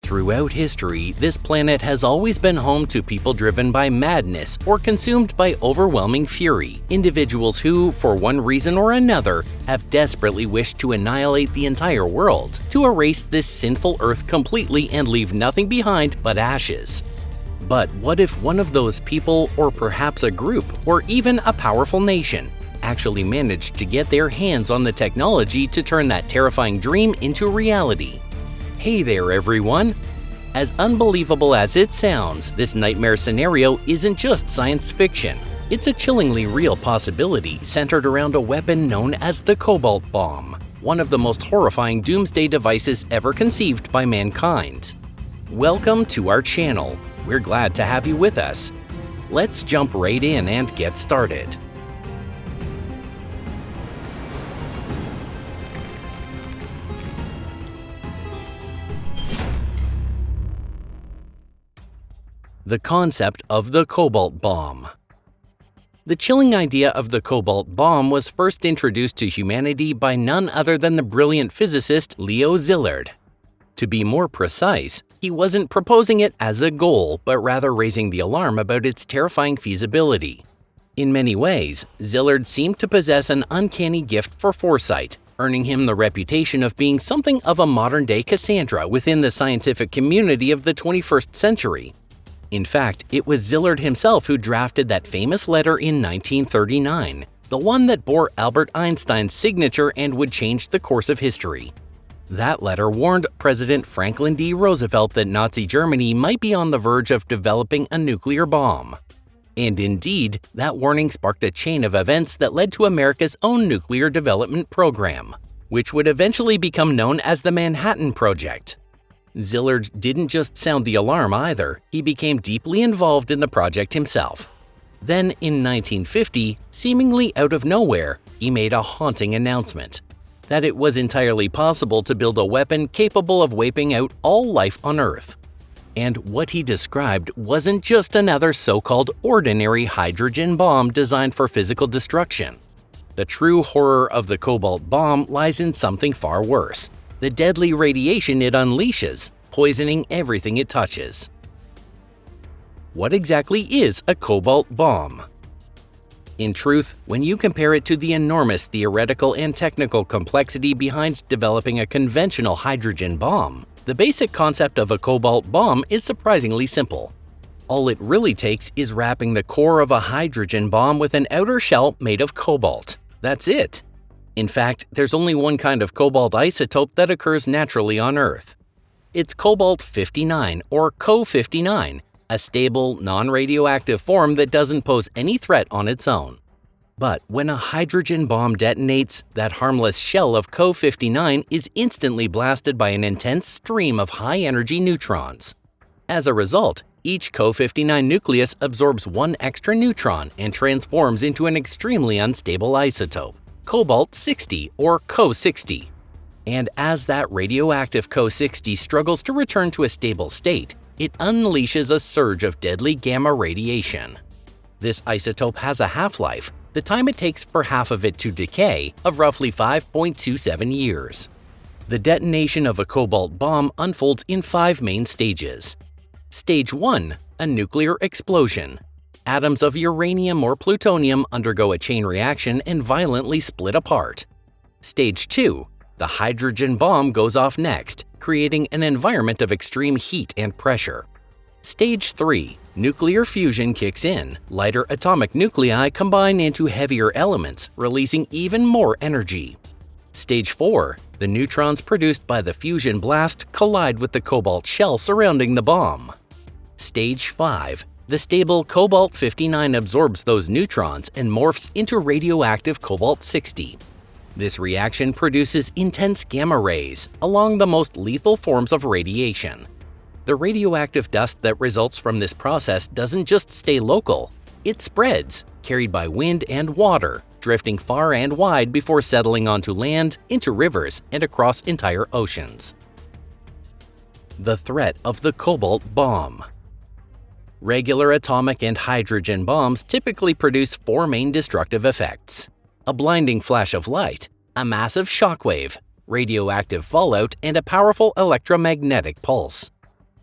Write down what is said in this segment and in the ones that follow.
Throughout history, this planet has always been home to people driven by madness or consumed by overwhelming fury, individuals who, for one reason or another, have desperately wished to annihilate the entire world, to erase this sinful Earth completely and leave nothing behind but ashes. But what if one of those people, or perhaps a group, or even a powerful nation, actually managed to get their hands on the technology to turn that terrifying dream into reality? Hey there, everyone! As unbelievable as it sounds, this nightmare scenario isn't just science fiction. It's a chillingly real possibility centered around a weapon known as the Cobalt bomb, one of the most horrifying doomsday devices ever conceived by mankind. Welcome to our channel. We're glad to have you with us. Let's jump right in and get started. The concept of the Cobalt bomb. The chilling idea of the Cobalt bomb was first introduced to humanity by none other than the brilliant physicist Leo Szilard. To be more precise, he wasn't proposing it as a goal, but rather raising the alarm about its terrifying feasibility. In many ways, Szilard seemed to possess an uncanny gift for foresight, earning him the reputation of being something of a modern-day Cassandra within the scientific community of the 21st century. In fact, it was Szilard himself who drafted that famous letter in 1939, the one that bore Albert Einstein's signature and would change the course of history. That letter warned President Franklin D. Roosevelt that Nazi Germany might be on the verge of developing a nuclear bomb. And indeed, that warning sparked a chain of events that led to America's own nuclear development program, which would eventually become known as the Manhattan Project. Szilard didn't just sound the alarm either, he became deeply involved in the project himself. Then, in 1950, seemingly out of nowhere, he made a haunting announcement that it was entirely possible to build a weapon capable of wiping out all life on Earth. And what he described wasn't just another so-called ordinary hydrogen bomb designed for physical destruction. The true horror of the Cobalt bomb lies in something far worse: the deadly radiation it unleashes, poisoning everything it touches. What exactly is a Cobalt bomb? In truth, when you compare it to the enormous theoretical and technical complexity behind developing a conventional hydrogen bomb, the basic concept of a Cobalt bomb is surprisingly simple. All it really takes is wrapping the core of a hydrogen bomb with an outer shell made of cobalt. That's it. In fact, there's only one kind of cobalt isotope that occurs naturally on Earth. It's Cobalt-59, or Co-59, a stable, non-radioactive form that doesn't pose any threat on its own. But when a hydrogen bomb detonates, that harmless shell of Co-59 is instantly blasted by an intense stream of high-energy neutrons. As a result, each Co-59 nucleus absorbs one extra neutron and transforms into an extremely unstable isotope, Cobalt-60 or Co-60. And as that radioactive Co-60 struggles to return to a stable state, it unleashes a surge of deadly gamma radiation. This isotope has a half-life, the time it takes for half of it to decay, of roughly 5.27 years. The detonation of a Cobalt bomb unfolds in 5 main stages. Stage 1: a nuclear explosion. Atoms of uranium or plutonium undergo a chain reaction and violently split apart. Stage 2: the hydrogen bomb goes off next, creating an environment of extreme heat and pressure. Stage 3: nuclear fusion kicks in. Lighter atomic nuclei combine into heavier elements, releasing even more energy. Stage 4: the neutrons produced by the fusion blast collide with the cobalt shell surrounding the bomb. Stage 5: the stable Cobalt-59 absorbs those neutrons and morphs into radioactive Cobalt-60. This reaction produces intense gamma rays, along the most lethal forms of radiation. The radioactive dust that results from this process doesn't just stay local, it spreads, carried by wind and water, drifting far and wide before settling onto land, into rivers, and across entire oceans. The threat of the Cobalt bomb. Regular atomic and hydrogen bombs typically produce 4 main destructive effects: a blinding flash of light, a massive shockwave, radioactive fallout, and a powerful electromagnetic pulse.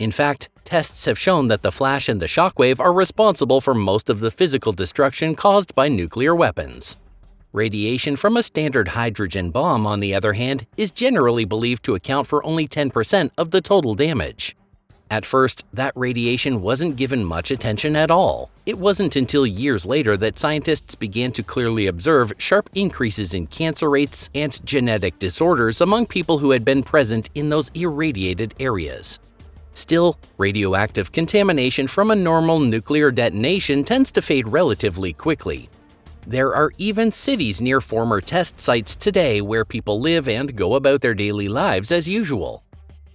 In fact, tests have shown that the flash and the shockwave are responsible for most of the physical destruction caused by nuclear weapons. Radiation from a standard hydrogen bomb, on the other hand, is generally believed to account for only 10% of the total damage. At first, that radiation wasn't given much attention at all. It wasn't until years later that scientists began to clearly observe sharp increases in cancer rates and genetic disorders among people who had been present in those irradiated areas. Still, radioactive contamination from a normal nuclear detonation tends to fade relatively quickly. There are even cities near former test sites today where people live and go about their daily lives as usual.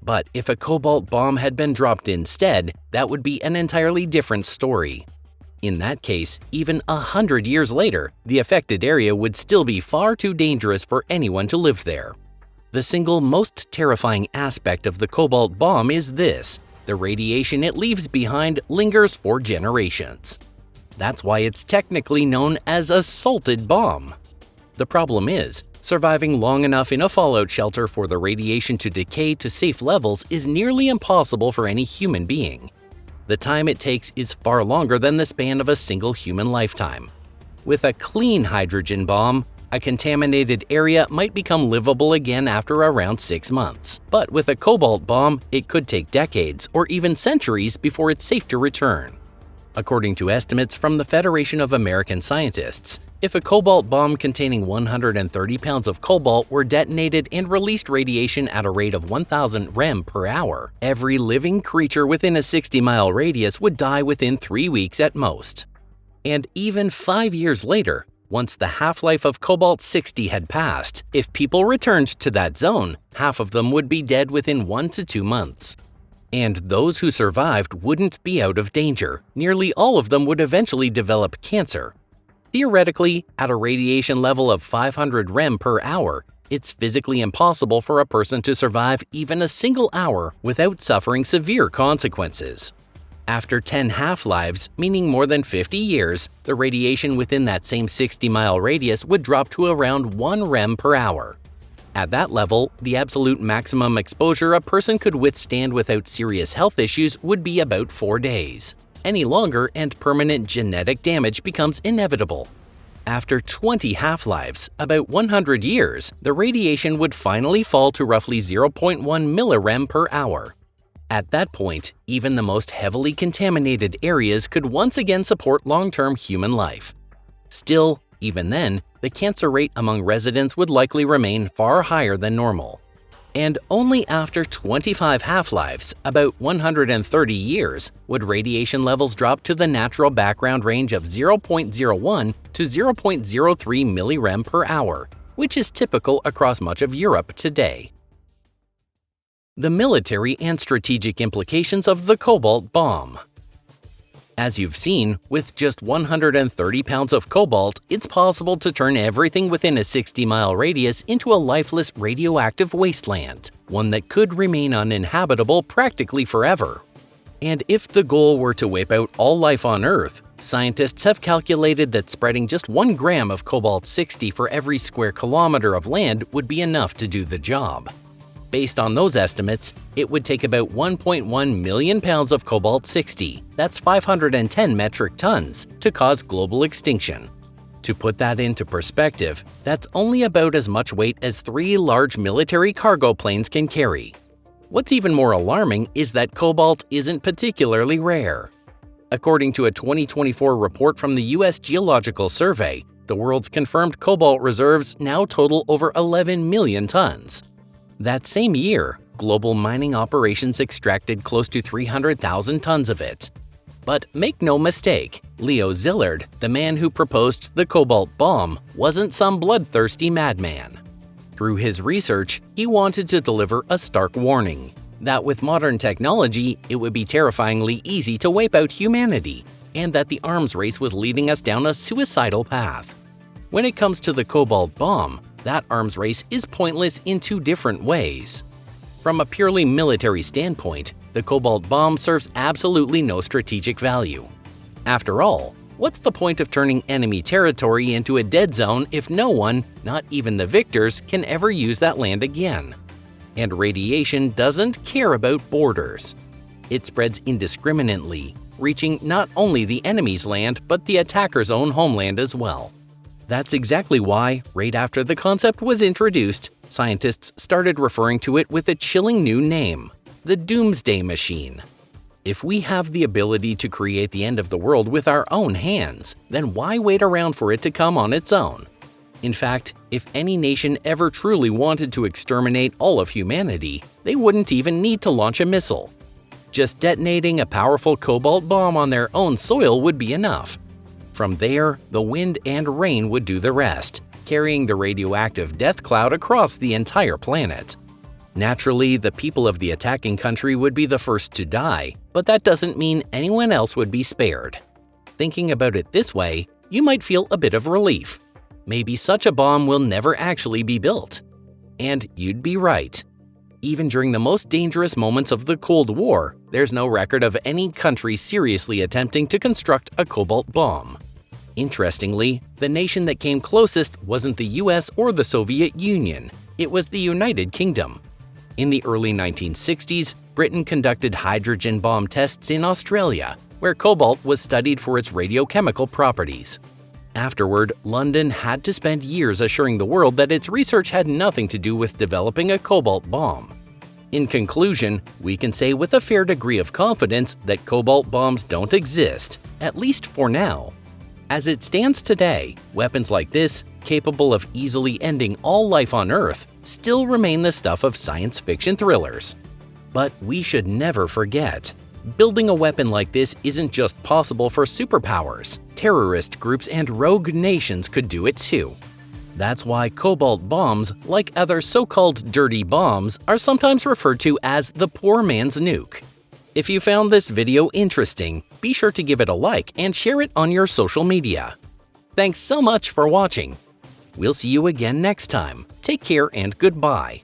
But if a cobalt bomb had been dropped instead, that would be an entirely different story. In that case, even 100 years later, the affected area would still be far too dangerous for anyone to live there. The single most terrifying aspect of the cobalt bomb is this: the radiation it leaves behind lingers for generations. That's why it's technically known as a salted bomb. The problem is, surviving long enough in a fallout shelter for the radiation to decay to safe levels is nearly impossible for any human being. The time it takes is far longer than the span of a single human lifetime. With a clean hydrogen bomb, a contaminated area might become livable again after around 6 months. But with a cobalt bomb, it could take decades or even centuries before it's safe to return. According to estimates from the Federation of American Scientists, if a cobalt bomb containing 130 pounds of cobalt were detonated and released radiation at a rate of 1,000 rem per hour, every living creature within a 60-mile radius would die within 3 weeks at most. And even 5 years later, once the half-life of Cobalt-60 had passed, if people returned to that zone, half of them would be dead within 1 to 2 months. And those who survived wouldn't be out of danger. Nearly all of them would eventually develop cancer. Theoretically, at a radiation level of 500 rem per hour, it's physically impossible for a person to survive even a single hour without suffering severe consequences. After 10 half-lives, meaning more than 50 years, the radiation within that same 60-mile radius would drop to around 1 rem per hour. At that level, the absolute maximum exposure a person could withstand without serious health issues would be about 4 days. Any longer and permanent genetic damage becomes inevitable. After 20 half-lives, about 100 years, the radiation would finally fall to roughly 0.1 millirem per hour. At that point, even the most heavily contaminated areas could once again support long-term human life. Still, even then, the cancer rate among residents would likely remain far higher than normal. And only after 25 half-lives, about 130 years, would radiation levels drop to the natural background range of 0.01 to 0.03 millirem per hour, which is typical across much of Europe today. The military and strategic implications of the cobalt bomb. As you've seen, with just 130 pounds of cobalt, it's possible to turn everything within a 60-mile radius into a lifeless radioactive wasteland, one that could remain uninhabitable practically forever. And if the goal were to wipe out all life on Earth, scientists have calculated that spreading just 1 gram of Cobalt-60 for every square kilometer of land would be enough to do the job. Based on those estimates, it would take about 1.1 million pounds of Cobalt-60, that's 510 metric tons, to cause global extinction. To put that into perspective, that's only about as much weight as 3 large military cargo planes can carry. What's even more alarming is that cobalt isn't particularly rare. According to a 2024 report from the U.S. Geological Survey, the world's confirmed cobalt reserves now total over 11 million tons. That same year, global mining operations extracted close to 300,000 tons of it. But make no mistake, Leo Szilard, the man who proposed the cobalt bomb, wasn't some bloodthirsty madman. Through his research, he wanted to deliver a stark warning that with modern technology, it would be terrifyingly easy to wipe out humanity, and that the arms race was leading us down a suicidal path. When it comes to the cobalt bomb, that arms race is pointless in 2 different ways. From a purely military standpoint, the cobalt bomb serves absolutely no strategic value. After all, what's the point of turning enemy territory into a dead zone if no one, not even the victors, can ever use that land again? And radiation doesn't care about borders. It spreads indiscriminately, reaching not only the enemy's land but the attacker's own homeland as well. That's exactly why, right after the concept was introduced, scientists started referring to it with a chilling new name: the Doomsday Machine. If we have the ability to create the end of the world with our own hands, then why wait around for it to come on its own? In fact, if any nation ever truly wanted to exterminate all of humanity, they wouldn't even need to launch a missile. Just detonating a powerful cobalt bomb on their own soil would be enough. From there, the wind and rain would do the rest, carrying the radioactive death cloud across the entire planet. Naturally, the people of the attacking country would be the first to die, but that doesn't mean anyone else would be spared. Thinking about it this way, you might feel a bit of relief. Maybe such a bomb will never actually be built. And you'd be right. Even during the most dangerous moments of the Cold War, there's no record of any country seriously attempting to construct a cobalt bomb. Interestingly, the nation that came closest wasn't the US or the Soviet Union, it was the United Kingdom. In the early 1960s, Britain conducted hydrogen bomb tests in Australia, where cobalt was studied for its radiochemical properties. Afterward, London had to spend years assuring the world that its research had nothing to do with developing a cobalt bomb. In conclusion, we can say with a fair degree of confidence that cobalt bombs don't exist, at least for now. As it stands today, weapons like this, capable of easily ending all life on Earth, still remain the stuff of science fiction thrillers. But we should never forget, building a weapon like this isn't just possible for superpowers. Terrorist groups and rogue nations could do it too. That's why cobalt bombs, like other so-called dirty bombs, are sometimes referred to as the poor man's nuke. If you found this video interesting, be sure to give it a like and share it on your social media. Thanks so much for watching. We'll see you again next time. Take care and goodbye.